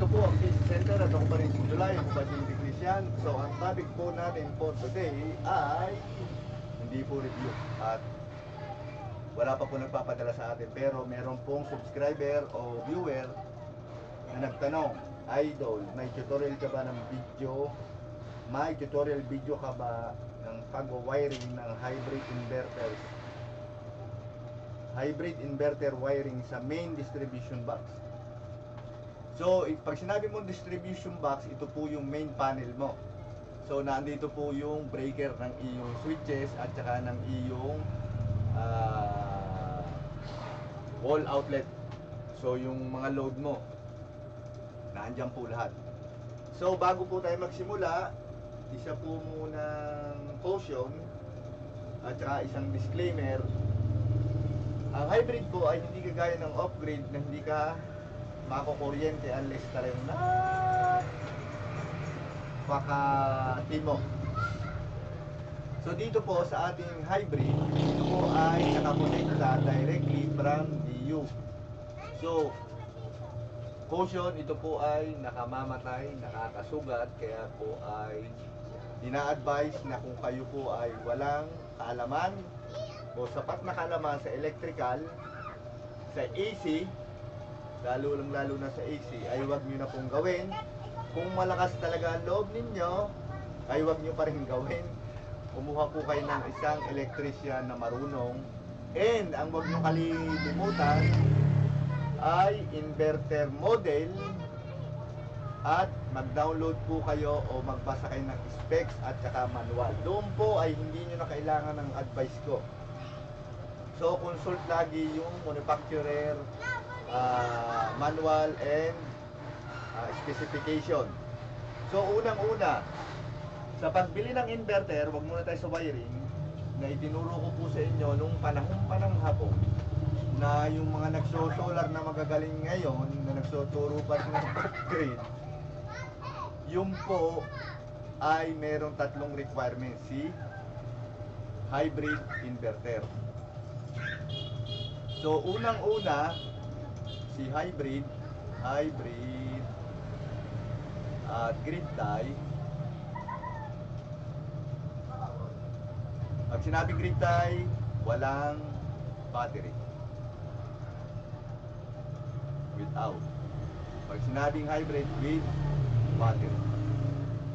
ito po ang Peace Center at ako pa rin si July, ang Bading Technician. So ang topic po natin for today ay hindi po review at wala pa po nagpapadala sa atin, pero meron pong subscriber o viewer na nagtanong, Idol, may tutorial ka ba ng video? May tutorial video ka ba ng pag-wiring ng hybrid inverters? Hybrid inverter wiring sa main distribution box. So, pag sinabi mo distribution box, ito po yung main panel mo. So, nandito po yung breaker ng iyong switches at saka ng iyong wall outlet. So, yung mga load mo, naandyan po lahat. So, bago po tayo magsimula, isa po munang caution at saka isang disclaimer. Ang hybrid po ay hindi kagaya ng off-grid na hindi ka makukuryente unless talagang napaka-timo. So dito po sa ating hybrid, ito po ay nakakonekta directly from DU. So caution, ito po ay nakamamatay, nakakasugat, kaya po ay ina-advise na kung kayo po ay walang kaalaman o sapat na kaalaman sa electrical, sa AC, lalo na sa AC, ay huwag nyo na pong gawin. Kung malakas talaga ang loob ninyo, ay huwag nyo pa rin gawin. Kumuha po kayo ng isang electrician na marunong. And ang huwag nyo kalilimutan ay inverter model, at mag-download po kayo o magbasa kayo ng specs at saka manual. Doon po ay hindi nyo na kailangan ng advice ko. So consult lagi yung manufacturer manual and specification. So unang-una, sa pagbili ng inverter, wag muna tayo sa wiring na itinuro ko po sa inyo nung panahon hapon, na yung mga nagso-solar na magagaling ngayon, na nagsoturo pa ng upgrade, yung po ay merong tatlong requirements, si hybrid inverter. So unang-una, si hybrid at grid tie. Pag sinabing grid tie, walang battery. Without. Pag sinabing hybrid, with battery.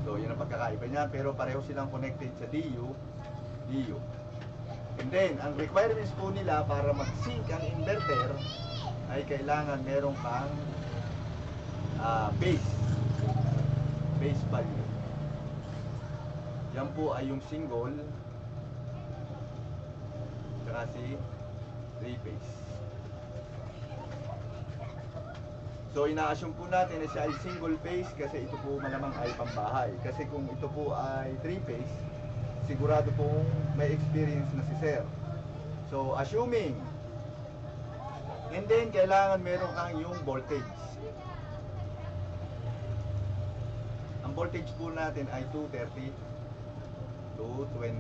So yun ang pagkakaiba niya, pero pareho silang connected sa DU. And then, ang requirements po nila para mag-sync ang inverter ay kailangan meron kang base value. Yan po ay yung single tsaka si 3-phase. So ina-assume po natin na siya ay single phase kasi ito po malamang ay pambahay. Kasi kung ito po ay 3-phase, sigurado pong may experience na si sir. So assuming, and then kailangan meron kang yung voltage. Ang voltage po natin ay 230 to 20.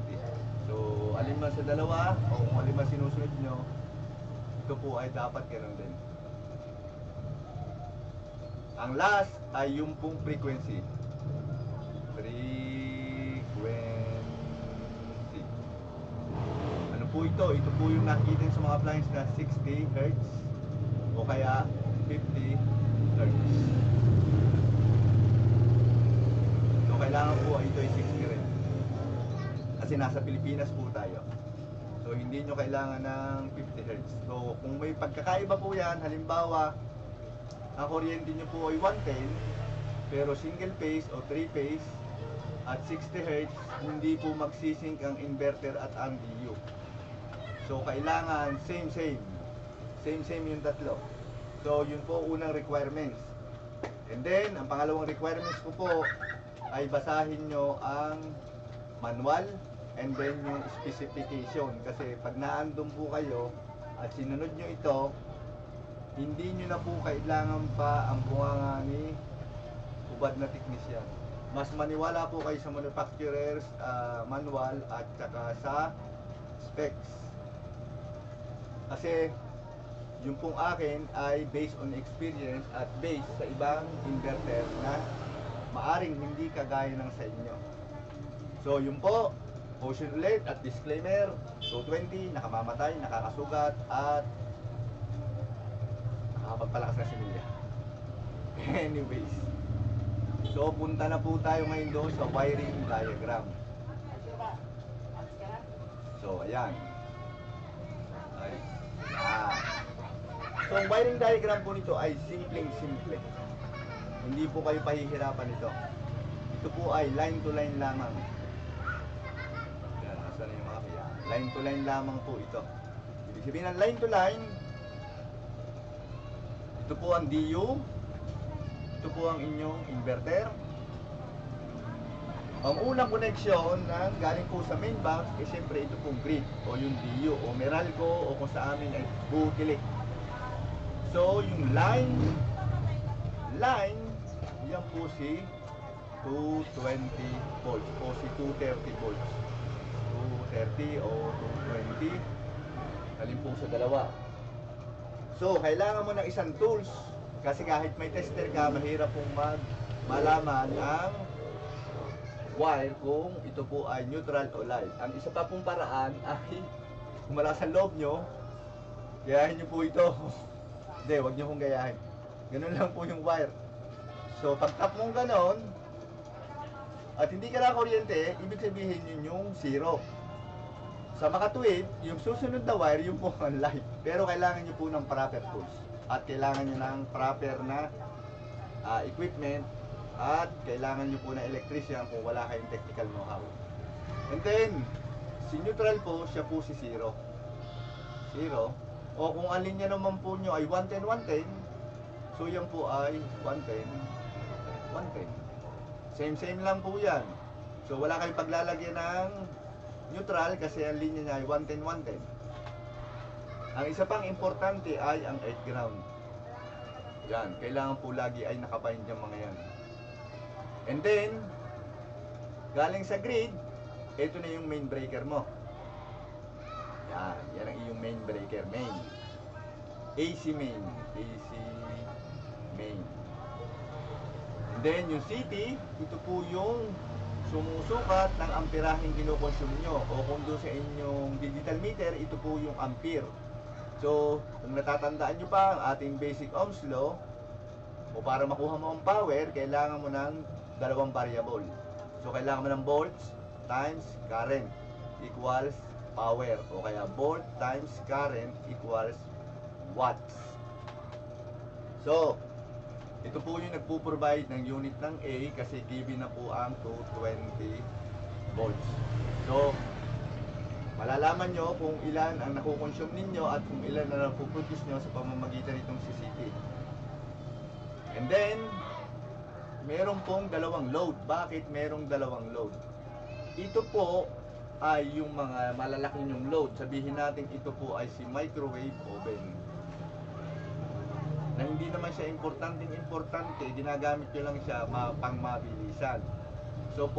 So alin man sa dalawa o kung alin man sinusunod nyo, ito po ay dapat ganoon din. Ang last ay yung pong frequency. Ano po ito? Ito po yung nakita sa mga appliance na 60 Hz o kaya 50 Hz. So kailangan po ito ay 60 rin. Kasi nasa Pilipinas po tayo. So hindi nyo kailangan ng 50 Hz. So kung may pagkakaiba po yan, halimbawa ang kuryente nyo po ay 110, pero single phase o 3 phase at 60 Hz, hindi po magsisync ang inverter at ang DU. So kailangan same yung tatlo. So yun po unang requirements. And then ang pangalawang requirements ko po ay basahin nyo ang manual and then yung specification, kasi pag naandun po kayo at sinunod nyo ito, hindi nyo na po kailangan pa ang bunganga ni ubad na technician. Mas maniwala po kayo sa manufacturer's manual at saka sa specs. Kasi yung pong akin ay based on experience at based sa ibang inverter na maaring hindi kagaya ng sa inyo. So yun po, caution ulit at disclaimer, 220, nakamamatay, nakakasugat at nakapagpalakas na similya. Anyways, so punta na po tayo ngayon doon sa wiring diagram. So ayan. Ay, so ang wiring diagram po nito ay simpleng-simple. Hindi po kayo pahihirapan ito. Ito po ay line to line lamang. Yan, nasa na yung mga kaya. Line to line lamang po ito. Ibig sabihin ng line to line, ito po ang DU, ito po ang inyong inverter. Ang unang connection na galing po sa main box, eh syempre ito pong grid o yung DU o Meralco o kung sa amin ay Bukilik. So yung line, yan po si 220 volts o si 230 volts. 230 o 220, alin po sa dalawa. So kailangan mo ng isang tools kasi kahit may tester ka, mahirap pong malaman ang wire kung ito po ay neutral o live. Ang isa pa pong paraan ay kung malakas ang loob nyo, gayahin nyo po ito. Hindi, wag nyo pong gayahin. Ganun lang po yung wire. So pag tap mong ganon at hindi ka na kuryente, ibig sabihin yun yung zero. Sa makatuwid, yung susunod na wire yung po ang live. Pero kailangan nyo po ng proper tools at kailangan nyo ng proper na equipment at kailangan nyo po ng electrician kung wala kayong technical know-how. And then, si neutral po, siya po si zero. Zero. O kung ang linya naman po nyo ay 110, 110, so yan po ay 110, 110. Same lang po yan. So wala kayong paglalagyan ng neutral kasi ang linya niya ay 110, 110. Ang isa pang importante ay ang earth ground. Yan, kailangan po lagi ay nakabind yung mga yan. And then, galing sa grid, ito na yung main breaker mo. Yan ang iyong main breaker, main. AC main. And then, yung CT, ito po yung sumusukat ng ampiraheng kinukonsume nyo. O kung doon sa inyong digital meter, ito po yung ampere. So, kung natatandaan nyo pa ang ating basic Ohm's law, o para makuha mo ang power, kailangan mo ng dalawang variable. So, kailangan mo ng volts times current equals power. O kaya volt times current equals watts. So, ito po yung nagpo-provide ng unit ng A kasi given na po ang 220 volts. So, malalaman nyo kung ilan ang nakukonsume ninyo at kung ilan na napuproduce nyo sa pamamagitan nitong CCT. And then, meron pong dalawang load. Bakit merong dalawang load? Ito po ay yung mga malalaki yung load. Sabihin natin ito po ay si microwave oven. Na hindi naman siya importante, ginagamit nyo lang siya pang mabilisan. So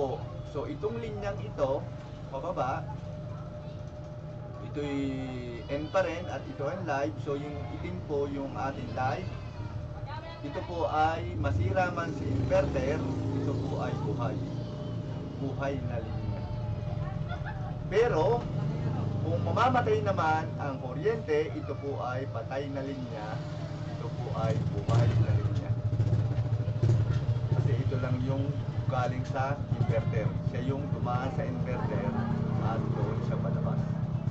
itong linyang ito, pababa, ito'y N pa rin at ito ang live. So yung itim po yung ating live. Ito po ay masira man si inverter, ito po ay buhay na linya. Pero kung mamamatay naman ang kuryente, ito po ay patay na linya, ito po ay buhay na linya. Kasi ito lang yung galing sa inverter, siya yung dumaan sa inverter at doon siya palabas.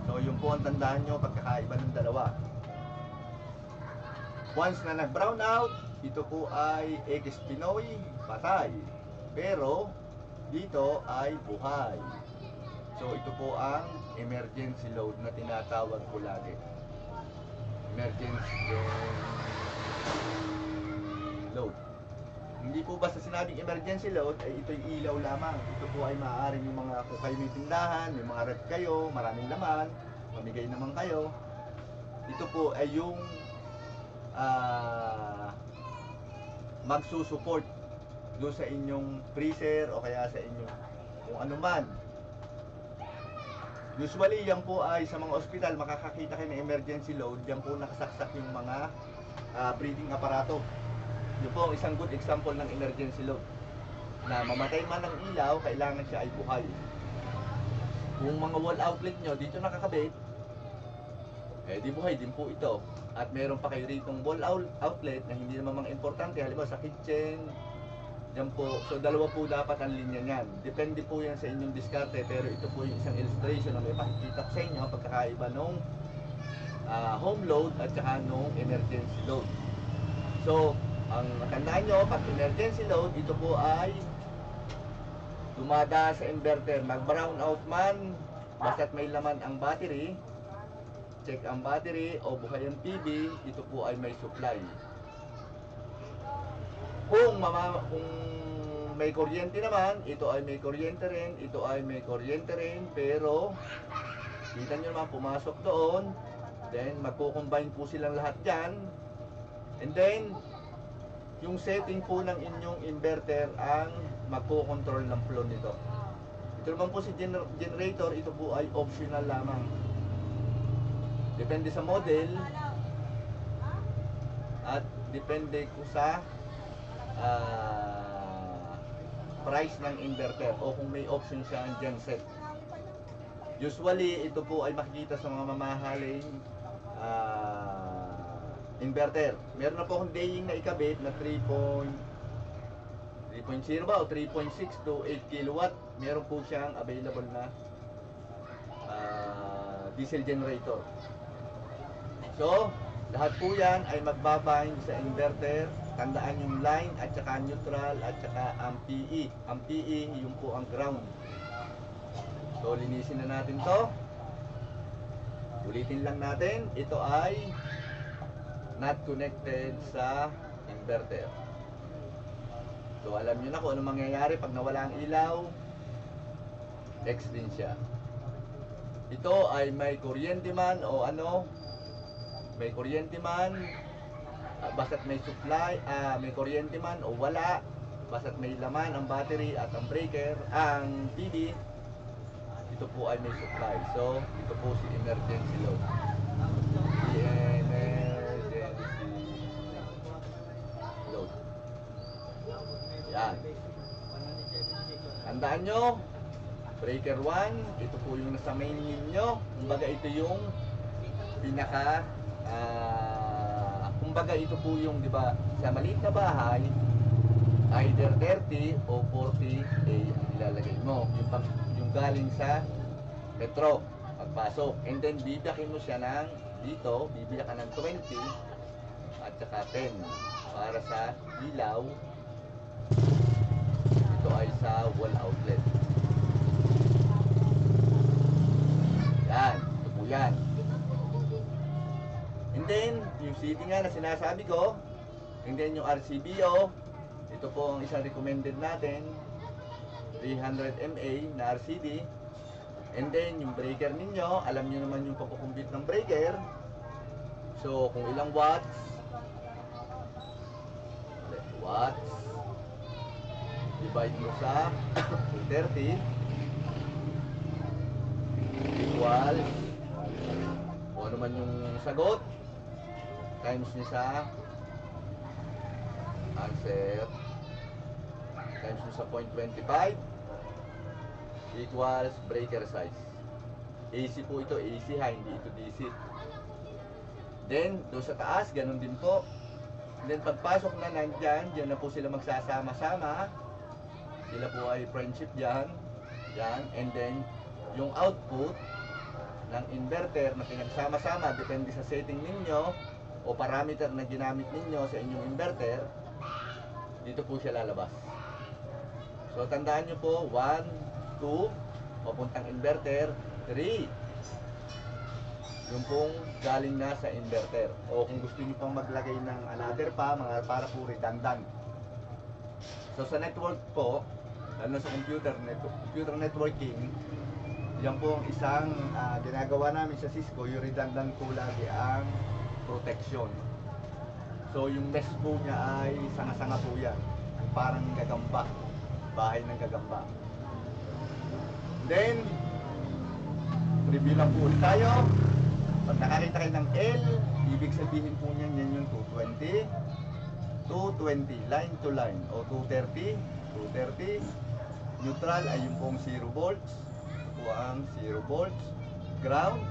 So yun po ang tandaan nyo, pagkakaiba ng dalawa. Once na nag-brown out, ito po ay X Pinoy, patay. Pero dito ay buhay. So ito po ang emergency load na tinatawag ko lagi. Emergency load. Hindi po basta sinabing emergency load ay ito'y ilaw lamang. Ito po ay maaaring yung mga kung kayo may tindahan, may mga rep kayo, maraming laman, mamigay naman kayo. Ito po ay yung magsusupport doon sa inyong freezer o kaya sa inyong kung ano man. Usually, yan po ay sa mga ospital, makakakita kayo ng emergency load, yan po nakasaksak yung mga breathing aparato. Yun po ang isang good example ng emergency load. Na mamatay man ng ilaw, kailangan siya ay buhay. Kung mga wall outlet nyo dito nakakabit, eh di buhay din po ito. At meron pa kayo ritong wall outlet na hindi naman mga importante, halimbawa sa kitchen, yan po. So dalawa po dapat ang linya niyan. Depende po yan sa inyong diskarte, pero ito po yung isang illustration na may pakikita ko sa inyo pagkakaiba nung home load at saka nung emergency load. So, ang tandaan nyo, pag emergency load, ito po ay dumada sa inverter. Mag-brown out man, basta't may laman ang battery, check ang battery o buhay ang PB, ito po ay may supply. Kung may kuryente naman, ito ay may kuryente rin, ito ay may kuryente rin, pero kita nyo naman pumasok doon, then magko-combine po silang lahat dyan, and then yung setting po ng inyong inverter ang magko-control ng flow nito. Ito naman po si generator, ito po ay optional lamang. Depende sa model at depende ko sa price ng inverter o kung may option siya ang genset. Usually, ito po ay makikita sa mga mamahaling inverter. Meron na po akong daying na ikabit na 3.0 ba o 3.6 to 8 kilowatt. Meron po siyang available na diesel generator. So, lahat po yan ay magbabind sa inverter. Tandaan yung line at saka neutral at saka ang PE. Ang PE, yung po ang ground. So, linisin na natin to. Ulitin lang natin. Ito ay not connected sa inverter. So, alam nyo na kung ano mangyayari pag nawala ang ilaw. X din siya. Ito ay may kuryente man o ano, may kuryente man, basta't may supply, may kuryente man o wala, basta't may laman ang battery at ang breaker, ang PB, ito po ay may supply. So, ito po si emergency load. Emergency load. Yan. Tandaan nyo, breaker 1, ito po yung nasa main ninyo. Kumbaga ito yung pinaka kumbaga ito po yung, di ba, sa maliit na bahay, either 30 o 40 ang ilalagay mo. Yung galing sa metro, pagpasok. And then, bibiyakin mo siya ng dito, bibiyak ka ng 20 at saka 10 para sa ilaw. Ito ay sa wall outlet. Yan, ito po yan. And then, yung CD nga na sinasabi ko, and then yung RCBO, ito po ang isang recommended natin, 300 mA na RCD. And then, yung breaker ninyo, alam nyo naman yung pagkukumbit ng breaker. So, kung ilang watts, divide mo sa 30 equal, kung ano man yung sagot, times nyo sa answer, times nyo sa 0.25 equals breaker size. AC po ito, AC ha, hindi ito DC. Then, doon sa taas, ganun din po. Then, pagpasok na nandyan, dyan na po sila magsasama-sama. Sila po ay friendship dyan. Yan. And then, yung output ng inverter na pinagsama-sama, depende sa setting ninyo o parameter na ginamit ninyo sa inyong inverter, dito po siya lalabas. So, tandaan nyo po, 1, 2, papuntang inverter, 3. Yung pong galing na sa inverter. O kung gusto nyo pang maglagay ng another pa, mga para po redundant. So, sa network po, lalo sa computer networking, yan po ang isang ginagawa namin sa Cisco, yung redundant po lagi ang protection. So, yung mesh po niya ay sanga-sanga po yan. Parang gagamba. Bahay ng gagamba. Then, review lang po ulit tayo. Pag nakakita kayo ng L, ibig sabihin po niyan yan yung 220. 220, line to line. O 230, 230. Neutral ay yung pong 0 volts. Ito po ang 0 volts. Ground.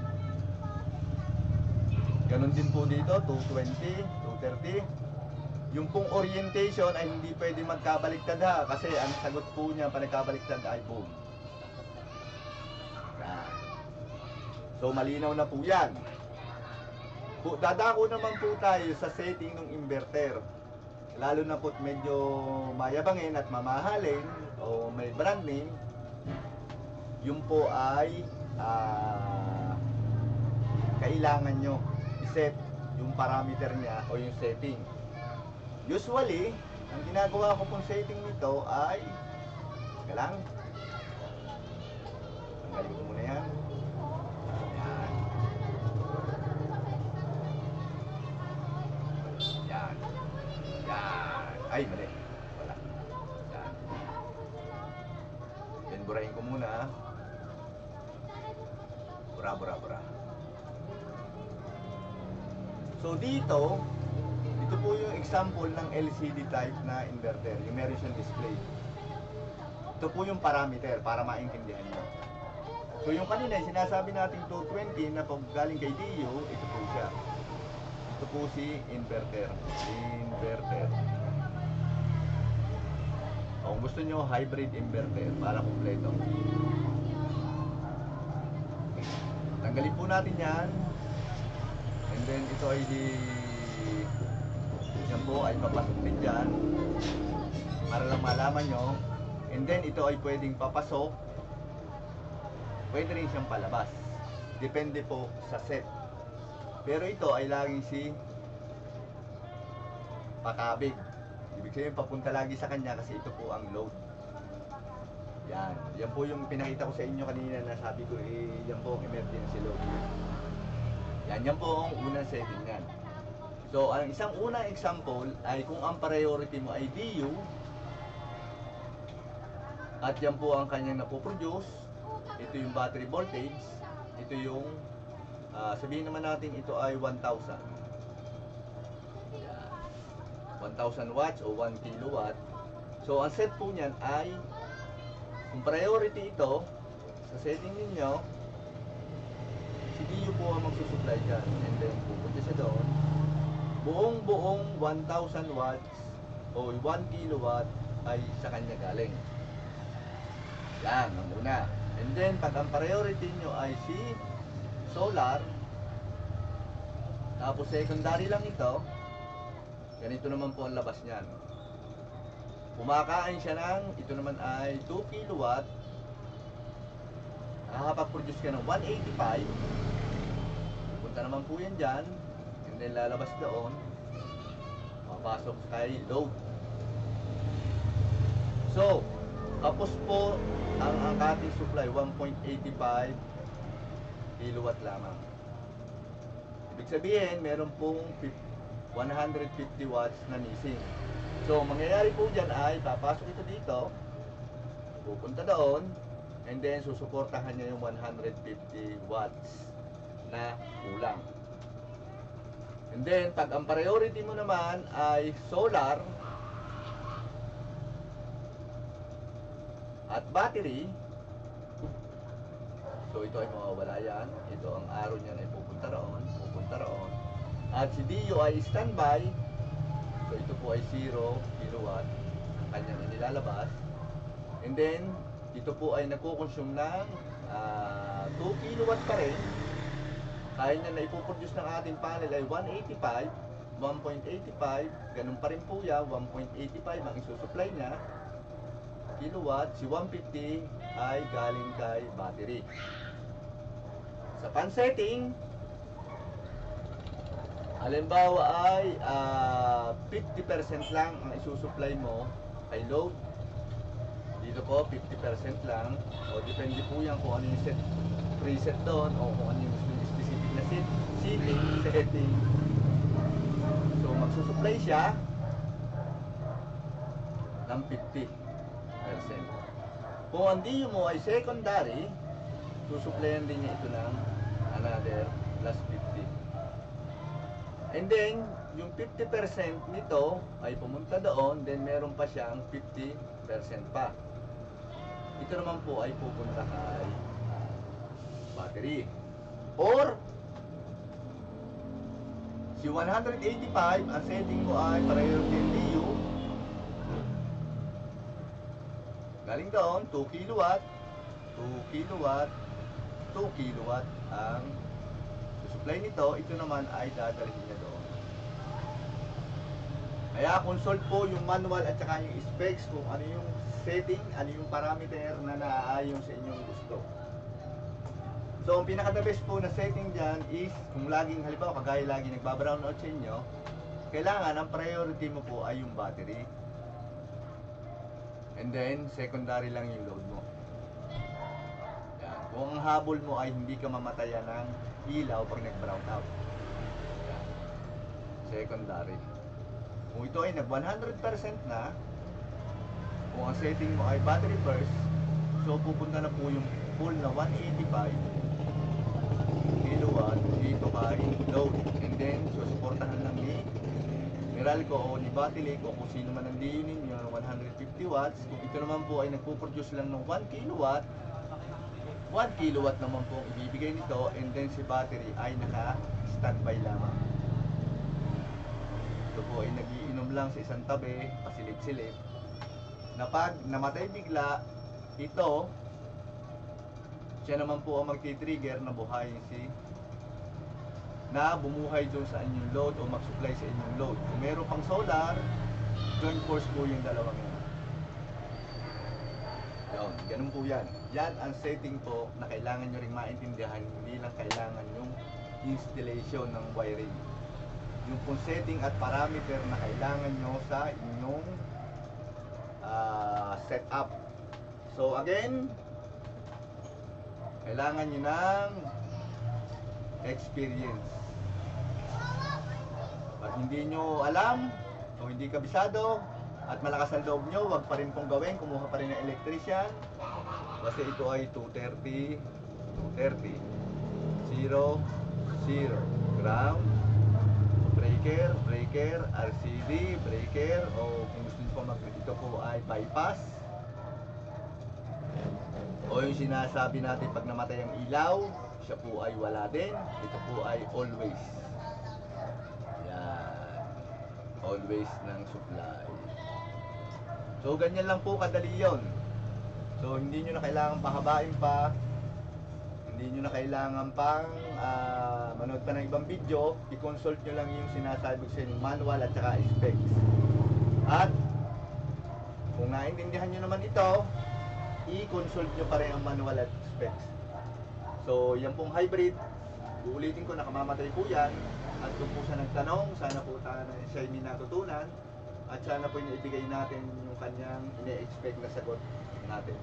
Ganon din po dito, 220, 230. Yung pong orientation ay hindi pwede magkabaliktad ha. Kasi ang sagot po niya pa nagkabaliktad ay boom. Yan. So malinaw na po yan. Dadako naman po tayo sa setting ng inverter. Lalo na po medyo mayabangin at mamahalin o may brand name. Yun po ay kailangan nyo iset yung parameter niya o yung setting. Usually, ang ginagawa ko pong setting nito ay teka lang. Tanggalin ko muna yan. Yan. Yan. Yan. Ay, mali. Wala. Yan. Then, burahin ko muna. Bura. So, dito po yung example ng LCD type na inverter. Yung meron siyang display. Ito po yung parameter para maintindihan nyo. So, yung kanina, sinasabi natin 220 na pag galing kay Dio, ito po siya. Ito po si inverter. Kung gusto nyo, hybrid inverter para kompleto. Tanggalin po natin yan. And then, ito ay yan po ay papasok din dyan. Para lang malaman nyo. And then, ito ay pwedeng papasok. Pwede rin siyang palabas. Depende po sa set. Pero ito ay laging si pakabig. Ibig sabihin papunta lagi sa kanya kasi ito po ang load. Yan. Yan po yung pinakita ko sa inyo kanina na sabi ko yan po ang emergency load. Yan po ang unang setting yan. So, ang isang unang example ay kung ang priority mo ay DU at yan po ang kanyang napoproduce. Ito yung battery voltage. Ito yung sabihin naman natin ito ay 1,000. 1,000 watts o 1 kilowatt. So, ang set po niyan ay kung priority ito sa setting ninyo, si DU po ang magsusupply dyan. And then, pupunta siya doon. Buong 1,000 watts o 1 kilowatt ay sa kanya galing. Yan, ang una. And then, pag ang priority nyo ay si solar, tapos secondary lang ito, ganito naman po ang labas niyan. Kumakain siya ng, ito naman ay 2 kilowatt, nakakapag-produce ka ng 185, punta naman po yan dyan, and then lalabas doon, mapasok kay load. So, tapos po ang ating supply 1.85 kilowatt lamang. Ibig sabihin, meron pong 150 watts na missing. So, mangyayari po dyan ay papasok ito dito, pupunta doon, and then susuportahan niya yung 150 watts na kulang. And then, pag ang priority mo naman ay solar at battery, so ito ay mawawala yan. Ito ang arrow niya ay pupunta roon. At si DU ay standby. So ito po ay 0 kilowatt ang kanyang inilalabas. And then, ito po ay nagkukonsume ng 2 kilowatt pa rin. Kaya niya na ipoproduce ng ating panel ay 185, 1.85, ganun pa rin po yan, 1.85 ang isusupply niya kilowatt. Si 150 ay galing kay battery. Sa pan-setting, halimbawa ay 50% lang ang isusupply mo kay load. Dito po 50% lang, o depende po yan kung ano yung preset doon o kung ano yung specific na setting. So magsusupply siya ng 50%. Kung ang DU mo ay secondary, susuplayan din niya ito ng another plus 50. And then, yung 50% nito ay pumunta doon, then meron pa siyang 50% pa. Ito naman po ay pupunta kay battery. Or, si 185, ang setting mo ay priority LDU. Galing doon, 2 kilowatt, 2 kilowatt, 2 kilowatt ang supply nito. Ito naman ay dadalhin niya doon. Kaya consult po yung manual at saka yung specs kung ano yung setting, ano yung parameter na naaayon sa inyong gusto. So, ang pinaka-the best po na setting dyan is kung laging, halimbawa, kagaya lagi nagbabrown out sa inyo, kailangan ang priority mo po ay yung battery. And then, secondary lang yung load mo. Yan. Kung ang habol mo ay hindi ka mamatayan ng ilaw pag nag-brown out. Yan. Secondary. Kung ito ay nag 100% na, kung ang setting mo ay battery first, so pupunta na po yung full na 185 kilowatt dito kay load. And then, susuportahan lang ni Meralco o ni Batilic o kung sino man ang DU ninyo ng 150 watts. Kung ito naman po ay nagpo-produce lang ng 1 kilowatt, 1 kilowatt naman po ang ibibigay nito, and then si battery ay naka-standby lamang. Ito po ay nagiinom lang sa isang tabi, pasilip-silip, na pag namatay bigla, ito, siya naman po ang magti-trigger na buhayin na bumuhay doon sa inyong load o mag-supply sa inyong load. Kung meron pang solar, joint force po yung dalawang yan. Yun, ganun po yan. Yan ang setting po na kailangan nyo rin maintindihan, hindi lang kailangan yung installation ng wiring. Yung pong setting at parameter na kailangan nyo sa inyong setup. So again, kailangan nyo ng experience. Pag hindi nyo alam o hindi kabisado at malakas ang loob nyo, wag pa rin pong gawin, kumuha pa rin ng electrician kasi ito ay 230 0 0 ground, breaker, RCD, breaker, o kung gusto nyo po ito po ay bypass, o yung sinasabi natin pag namatay ang ilaw, siya po ay wala din. Ito po ay always. Yan. Always ng supply. So, ganyan lang po kadali yun. So, hindi nyo na kailangan pahabain pa. Hindi nyo na kailangan pang manood pa ng ibang video. I-consult nyo lang yung sinasabi ko sa inyong manual at saka specs. At, kung naintindihan nyo naman ito, i-consult nyo pa rin ang manual at specs. So, yan pong hybrid, uulitin ko, nakamamatay po yan. At kung po siya nagtanong, sana po siya hindi natutunan. At sana po inaibigay natin yung kanyang ine-expect na sagot natin.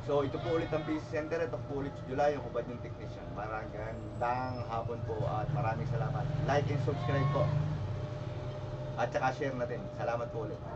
So, ito po ulit ang PC Center. Ito po ulit si July, yung hubad yung technician. Magandang hapon po at maraming salamat. Like and subscribe po. At saka share natin. Salamat po ulit.